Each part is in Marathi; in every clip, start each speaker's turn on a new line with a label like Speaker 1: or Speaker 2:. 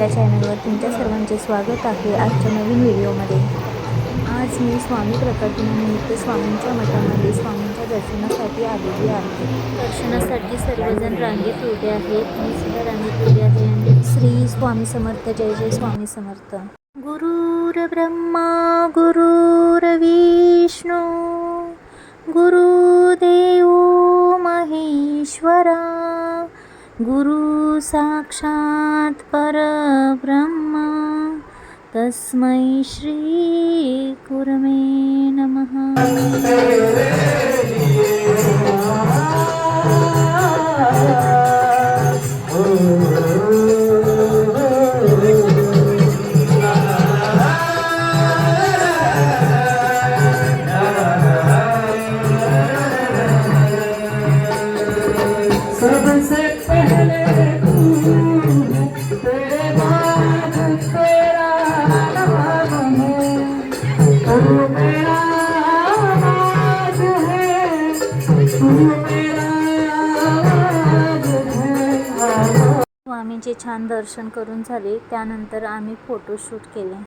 Speaker 1: आपल्या चॅनलवर तुमच्या सर्वांचे स्वागत आहे. आजच्या नवीन व्हिडिओमध्ये आज मी स्वामी प्रकटदिनानिमित्त स्वामींच्या मठामध्ये स्वामींच्या दर्शनासाठी आलेली आहे. दर्शनासाठी सर्वजण रांगेत उभे आहेत. मी सुद्धा रांगेत उभे आहे. आणि श्री स्वामी समर्थ. जय जय स्वामी समर्थ. गुरुर ब्रह्मा गुरुर्विष्णू गुरुदेव महेश्वरा गुरु साक्षात परब्रह्मा तस्मै श्री गुरवे नमः.
Speaker 2: सबसे पहले तेरे बाद तेरा नाम है, तू मेरा आवाज है, तू मेरा आवाज है.
Speaker 1: स्वामींचे छान दर्शन करून झाले. त्यानंतर आम्ही फोटोशूट केले.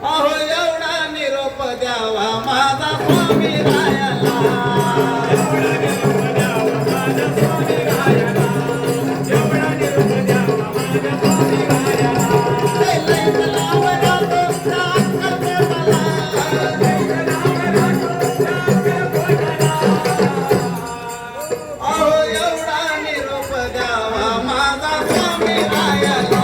Speaker 2: अहो एवढा निरोप द्यावा माझा स्वामी रायाला, एवढा निरोप द्यावा माझा स्वामी रायाला, एवढा निरोप द्यावा माझा स्वामी रायाला. अहो एवढा निरोप द्यावा माझा स्वामी रायाला.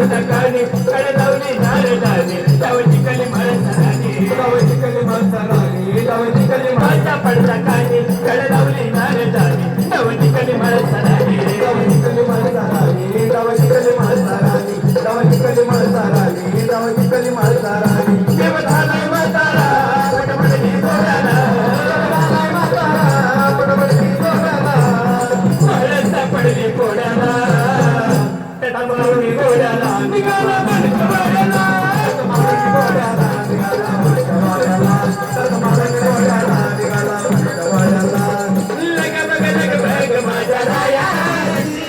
Speaker 2: पडताकानी कडलावली नारदानी गावची कलिमळ सरानी गावची कलिमळ सरानी गावची कलिमळच्या पडताकानी कडलावली नारदानी गावची कलिमळ सरानी गावची कलिमळ सरानी गावची कलिमळ सरानी गावची कलिमळ सरानी गावची कलिमळ सरानी देव झालाय म्हातारा पटपटली जोडाला झालाय म्हातारा पटपटली जोडाला मळसा पडली कोडाला मारुनी गोड्याला निघाला माणकवाड्याला मारुनी गोड्याला निघाला माणकवाड्याला मारुनी गोड्याला निघाला माणकवाड्याला लग बग माझ्या रायाची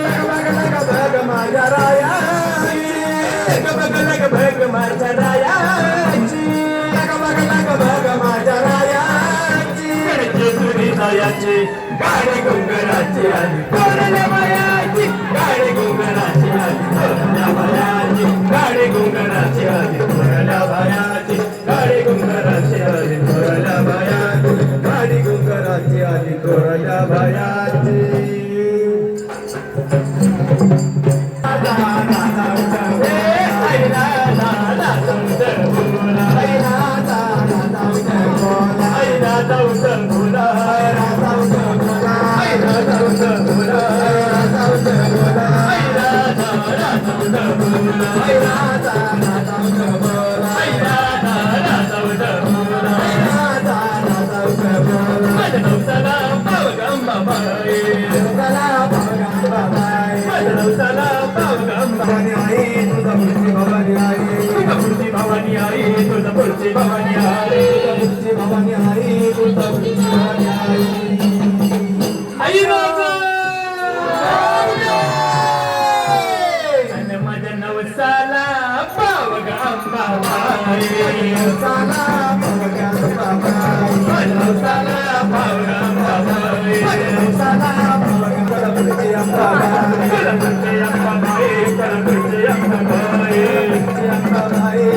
Speaker 2: लग बग माझ्या रायाची लग बग माझ्या रायाची लग बग माझ्या रायाची जेजुरी जायाची गाडी गुंगराची आली कोरल्या मायाची गाडी गुंगराची आली कोरल्या मायाची गाडी गुंगराची आली कोरल्या मायाची गाडी गुंगराची आली कोरल्या मायाची गाडी गुंगराची आली कोरल्या मायाची भवानी आई तुझा पुढची भवानी आई भवानी आई तुझा पुढची भवानी आई आणि माझ्या नवसाला पावग अंबाबाई नवसाला पावग अंबाबाई नवसाला पावग अंबाबाई नवसाला पावग पुढची अंबाबाई पुढची अंबाबाई पुढची अंबाबाई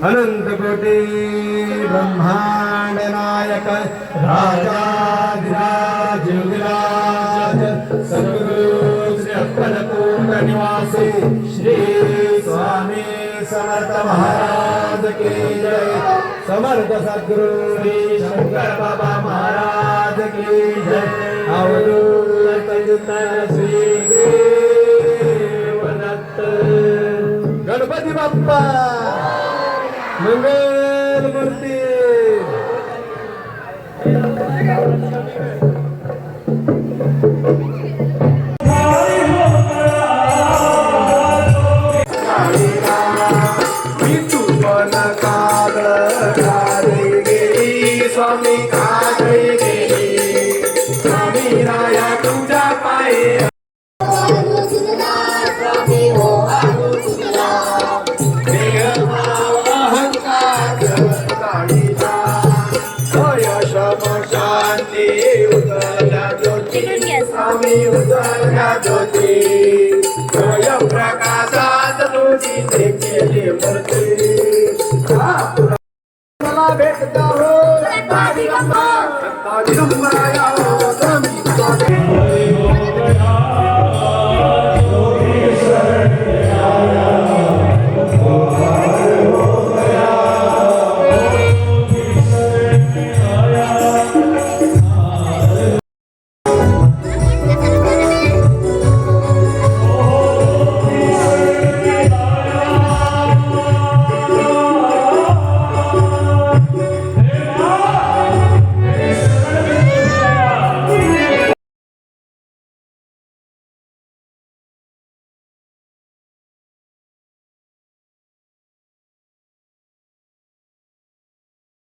Speaker 2: अनंत कोटी ब्रह्मांड नायक राजाधिराज योगिराज सद्गुरु श्री अक्कलकोट निवासी श्री स्वामी समर्थ महाराज की जय समर्थ सद्गुरु श्री शंकर बाबा महाराज की जय अवधूत श्री देवदत्त गणपती बाप्पा मंगल मूर्ती स्वामी कागळे गेली स्वामी राया तुझ्या पाये स्वामी उजळल्या ज्योती स्वयं प्रकाशात तुझी देखील मूर्ती मला भेटता हो